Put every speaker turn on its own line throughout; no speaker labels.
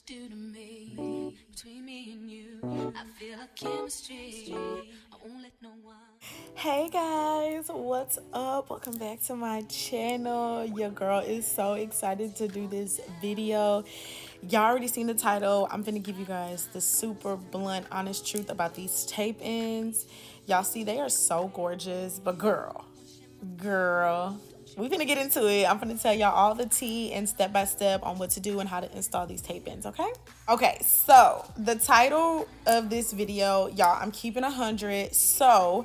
do to me? Between me and you, I feel a chemistry. I won't let no one. Hey guys, what's up? Welcome back to my channel. Your girl is so excited to do this video. Y'all already seen the title. I'm gonna give you guys the super blunt, honest truth about these tape ends. Y'all see they are so gorgeous, but girl, we're gonna get into it. I'm gonna tell y'all all the tea and step by step on what to do and how to install these tape ends, okay, so the title of this video, y'all, I'm keeping 100. So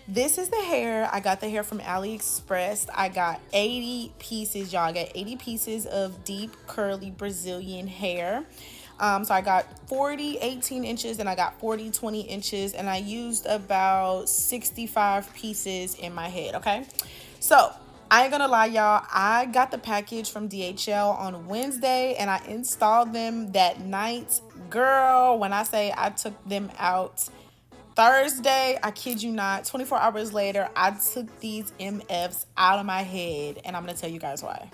this is the hair. I got the hair from AliExpress. I got 80 pieces, y'all. I got 80 pieces of deep curly Brazilian hair. So I got 40 18 inches and I got 40 20 inches, and I used about 65 pieces in my head. Okay, so I ain't gonna lie, y'all, I got the package from DHL on Wednesday and I installed them that night. Girl, when I say I took them out Thursday, I kid you not, 24 hours later, I took these MFs out of my head, and I'm gonna tell you guys why.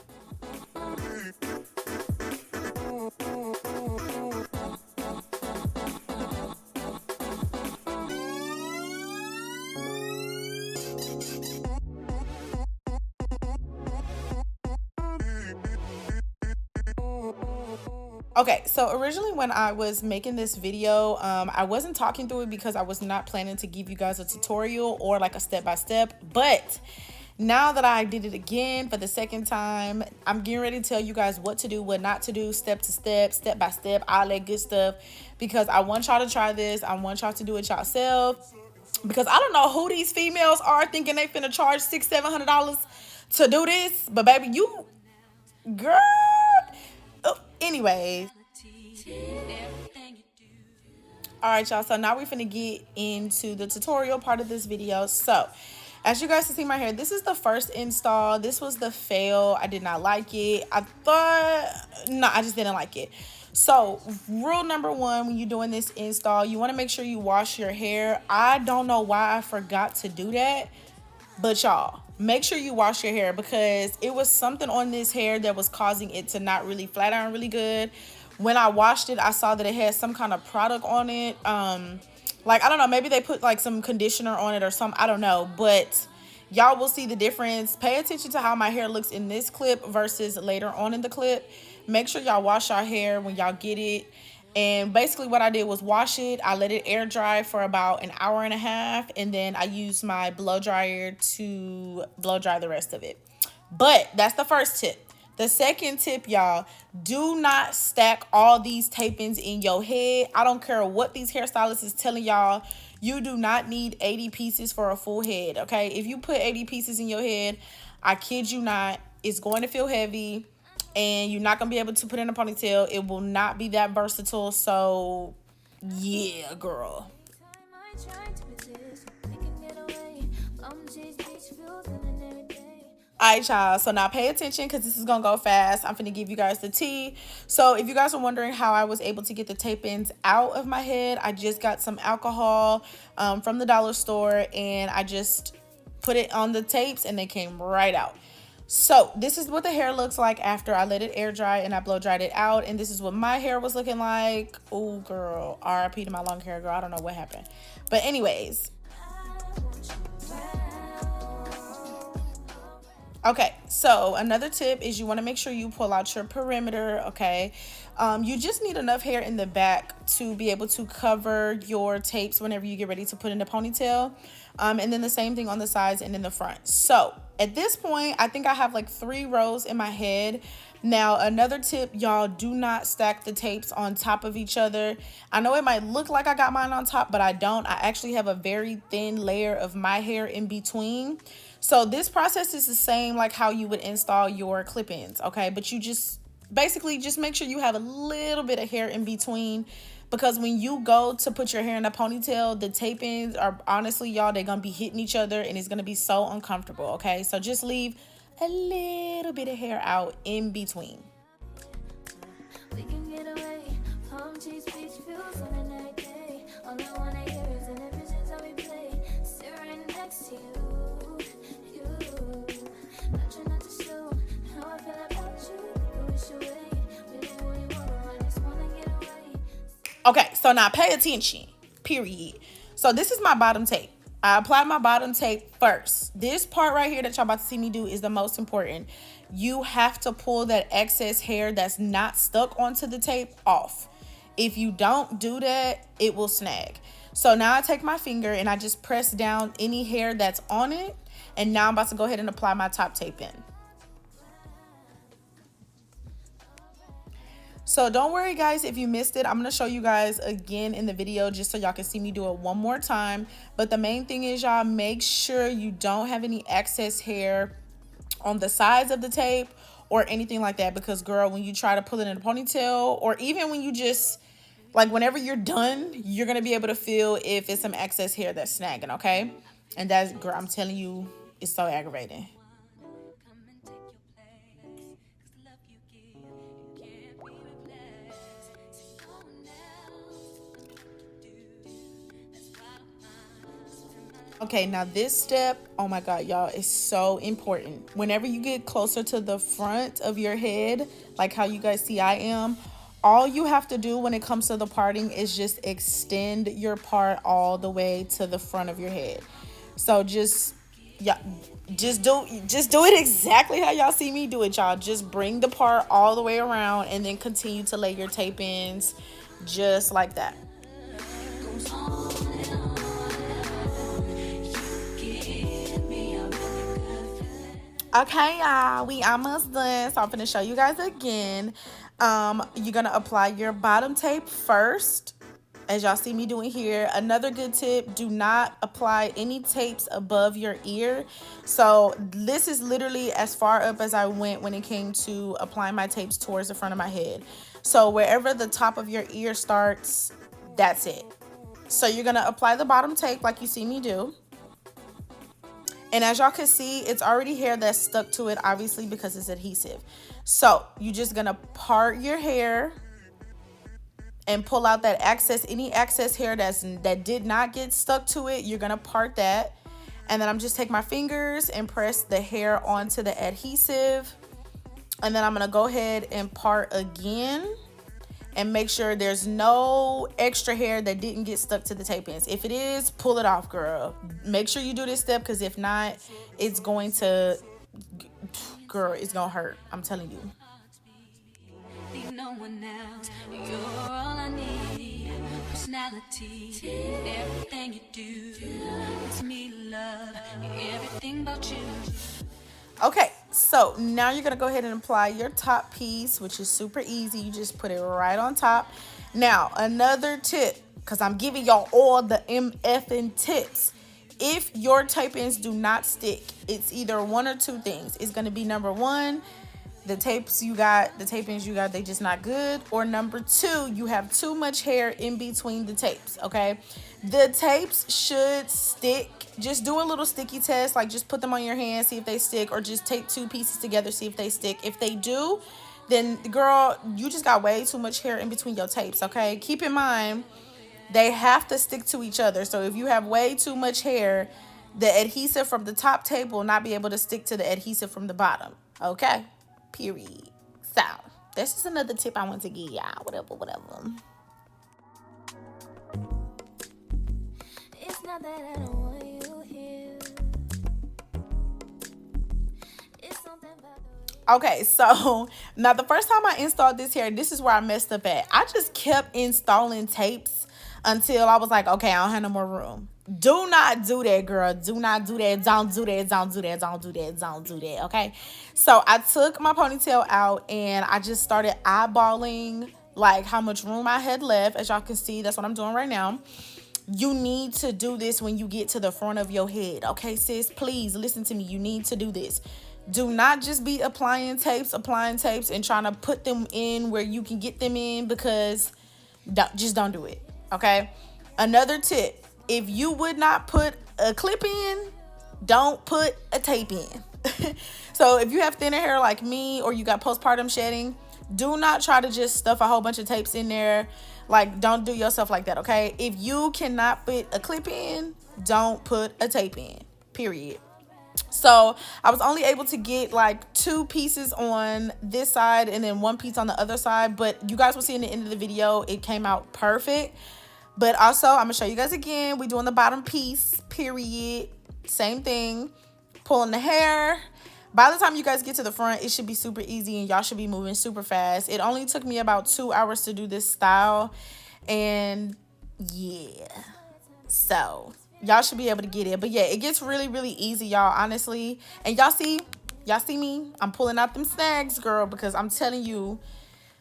Okay, so originally when I was making this video, I wasn't talking through it because I was not planning to give you guys a tutorial or like a step-by-step, but now that I did it again for the second time, I'm getting ready to tell you guys what to do, what not to do, step to step, step by step, all that good stuff, because I want y'all to try this. I want y'all to do it yourself, because I don't know who these females are thinking they finna charge $600-700 to do this, but baby, you, girl. Oh, anyways, all right, y'all, so now we're finna get into the tutorial part of this video. So as you guys can see my hair, this is the first install. This was the fail. I did not like it. I just didn't like it. So rule number one, when you're doing this install, you want to make sure you wash your hair. I don't know why I forgot to do that, but y'all, make sure you wash your hair, because it was something on this hair that was causing it to not really flat iron really good. When I washed it, I saw that it had some kind of product on it. Like, I don't know, maybe they put like some conditioner on it or something. I don't know, but y'all will see the difference. Pay attention to how my hair looks in this clip versus later on in the clip. Make sure y'all wash your hair when y'all get it. And basically what I did was wash it. I let it air dry for about an hour and a half, and then I used my blow dryer to blow dry the rest of it. But that's the first tip. The second tip, y'all, do not stack all these tape-ins in your head. I don't care what these hairstylists is telling y'all. You do not need 80 pieces for a full head, okay? If you put 80 pieces in your head, I kid you not, it's going to feel heavy, and you're not going to be able to put in a ponytail. It will not be that versatile. So, yeah, girl. Alright, y'all, so now pay attention, because this is gonna go fast. I'm gonna give you guys the tea. So if you guys are wondering how I was able to get the tape ends out of my head, I just got some alcohol from the dollar store, and I just put it on the tapes and they came right out. So this is what the hair looks like after I let it air dry and I blow dried it out, and this is what my hair was looking like. Oh girl, RIP to my long hair, girl. I don't know what happened, but anyways. Okay, so another tip is you want to make sure you pull out your perimeter, okay? You just need enough hair in the back to be able to cover your tapes whenever you get ready to put in the ponytail. And then the same thing on the sides and in the front. So at this point, I think I have like 3 rows in my head. Now, another tip, y'all, do not stack the tapes on top of each other. I know it might look like I got mine on top, but I don't. I actually have a very thin layer of my hair in between. So this process is the same like how you would install your clip-ins, okay? But you just basically just make sure you have a little bit of hair in between, because when you go to put your hair in a ponytail, the tape ends are, honestly, y'all, they're gonna be hitting each other and it's gonna be so uncomfortable, okay? So just leave a little bit of hair out in between. We can get away, palm trees, beach views on a night day. All I wanna hear is an visions how we play, sit right next to you. Not trying not to show how I feel about you. You wish away, we live where you wanna run, just wanna get away. Okay, so now pay attention, period. So this is my bottom tape. I apply my bottom tape first. This part right here that y'all about to see me do is the most important. You have to pull that excess hair that's not stuck onto the tape off. If you don't do that, it will snag. So now I take my finger and I just press down any hair that's on it. And now I'm about to go ahead and apply my top tape in. So don't worry guys if you missed it. I'm going to show you guys again in the video just so y'all can see me do it one more time. But the main thing is y'all make sure you don't have any excess hair on the sides of the tape or anything like that, because girl, when you try to pull it in a ponytail, or even when you just like whenever you're done, you're going to be able to feel if it's some excess hair that's snagging, okay? And that's, girl, I'm telling you, it's so aggravating. Okay, now this step, oh my God, y'all, is so important. Whenever you get closer to the front of your head, like how you guys see I am, all you have to do when it comes to the parting is just extend your part all the way to the front of your head. So just, yeah, just do it exactly how y'all see me do it, y'all. Just bring the part all the way around and then continue to lay your tape ins just like that. Okay, y'all, we almost done. So I'm gonna show you guys again. You're gonna apply your bottom tape first, as y'all see me doing here. Another good tip, do not apply any tapes above your ear. So this is literally as far up as I went when it came to applying my tapes towards the front of my head. So wherever the top of your ear starts, that's it. So you're gonna apply the bottom tape like you see me do. And as y'all can see, it's already hair that's stuck to it, obviously, because it's adhesive. So you're just gonna part your hair and pull out that excess, any excess hair that did not get stuck to it. You're gonna part that. And then I'm just take my fingers and press the hair onto the adhesive. And then I'm gonna go ahead and part again and make sure there's no extra hair that didn't get stuck to the tape ends. If it is, pull it off, girl. Make sure you do this step, because if not, it's going to, girl, it's gonna hurt. I'm telling you. No one else. You're all I need. Personality, everything you do, it's me, love, everything about you. Okay, so now you're gonna go ahead and apply your top piece, which is super easy. You just put it right on top. Now, another tip, because I'm giving y'all all the MFing tips. If your tape ends do not stick, it's either one or two things. It's gonna be number one, the tape ends you got, they just not good. Or number two, you have too much hair in between the tapes, okay? The tapes should stick. Just do a little sticky test, like just put them on your hand, see if they stick, or just take two pieces together, see if they stick. If they do, then girl, you just got way too much hair in between your tapes, okay? Keep in mind, they have to stick to each other. So if you have way too much hair, the adhesive from the top tape will not be able to stick to the adhesive from the bottom, okay? Period. So that's just another tip I want to give y'all. Whatever. It's not that I don't want you here. It's something about the... Okay, so now the first time I installed this hair, this is where I messed up at. I just kept installing tapes until I was like, okay, I don't have no more room. Do not do that, girl. Do not do that. Don't do that. Okay. So I took my ponytail out and I just started eyeballing like how much room I had left. As y'all can see, that's what I'm doing right now. You need to do this when you get to the front of your head. Okay, sis, please listen to me. You need to do this. Do not just be applying tapes and trying to put them in where you can get them in, because just don't do it. Okay. Another tip. If you would not put a clip in, don't put a tape in. So if you have thinner hair like me, or you got postpartum shedding, do not try to just stuff a whole bunch of tapes in there. Like, don't do yourself like that, okay? If you cannot fit a clip in, don't put a tape in, period. So I was only able to get like 2 pieces on this side and then 1 piece on the other side. But you guys will see in the end of the video, it came out perfect. But also, I'm going to show you guys again. We're doing the bottom piece, period. Same thing. Pulling the hair. By the time you guys get to the front, it should be super easy and y'all should be moving super fast. It only took me about 2 hours to do this style. And yeah. So y'all should be able to get it. But yeah, it gets really, really easy, y'all, honestly. And y'all see me? I'm pulling out them snags, girl, because I'm telling you,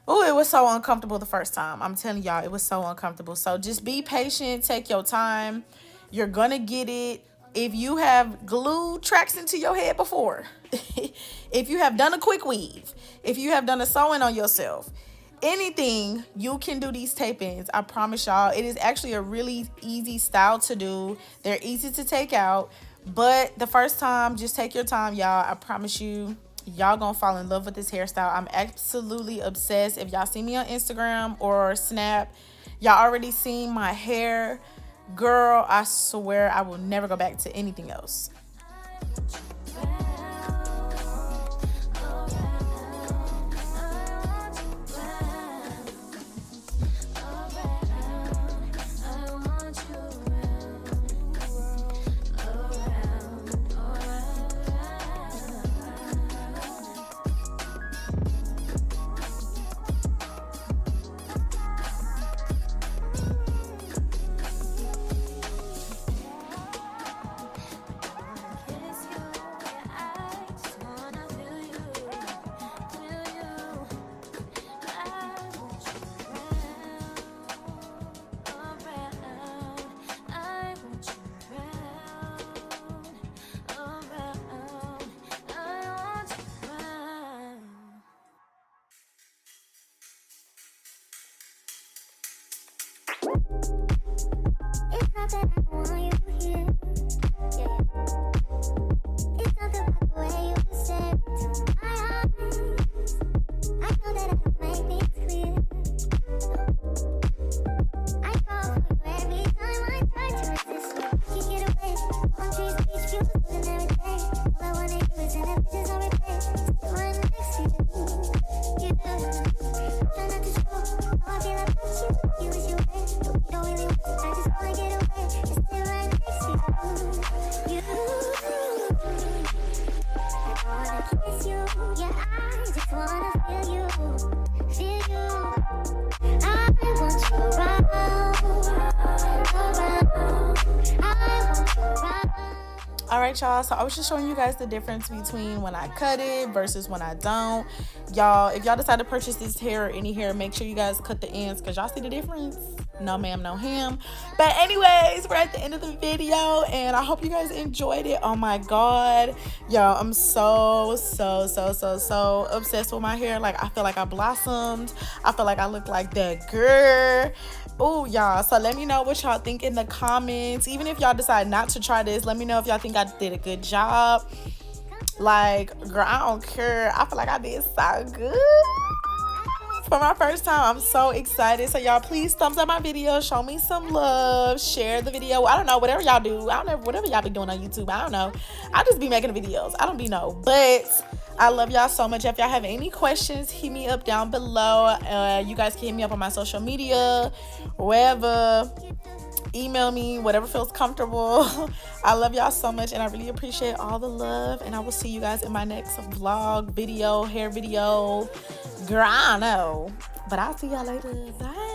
oh, it was so uncomfortable the first time. I'm telling y'all, it was so uncomfortable. So just be patient. Take your time. You're going to get it. If you have glued tracks into your head before, if you have done a quick weave, if you have done a sewing on yourself, anything, you can do these tape-ins. I promise y'all, it is actually a really easy style to do. They're easy to take out, but the first time, just take your time, y'all. I promise you, y'all gonna fall in love with this hairstyle. I'm absolutely obsessed. If y'all see me on Instagram or Snap, y'all already seen my hair. Girl, I swear I will never go back to anything else. Alright, y'all, so I was just showing you guys the difference between when I cut it versus when I don't. Y'all, if y'all decide to purchase this hair or any hair, make sure you guys cut the ends, because y'all see the difference. No ma'am, no ham. But anyways, we're at the end of the video and I hope you guys enjoyed it. Oh my god, y'all, I'm so obsessed with my hair. Like, I feel like I blossomed. I feel like I look like that girl. Oh, y'all, so let me know what y'all think in the comments. Even if y'all decide not to try this, let me know if y'all think I did a good job. Like, girl, I don't care. I feel like I did so good for my first time. I'm so excited. So y'all, please thumbs up my video, show me some love, share the video. I don't know, whatever y'all do. I don't know, whatever y'all be doing on YouTube. I don't know. I just be making videos. I don't be know, but I love y'all so much. If y'all have any questions, hit me up down below. You guys can hit me up on my social media, wherever. Email me, whatever feels comfortable. I love y'all so much and I really appreciate all the love, and I will see you guys in my next vlog, video, hair video. Girl, I don't know, but I'll see y'all later. Bye.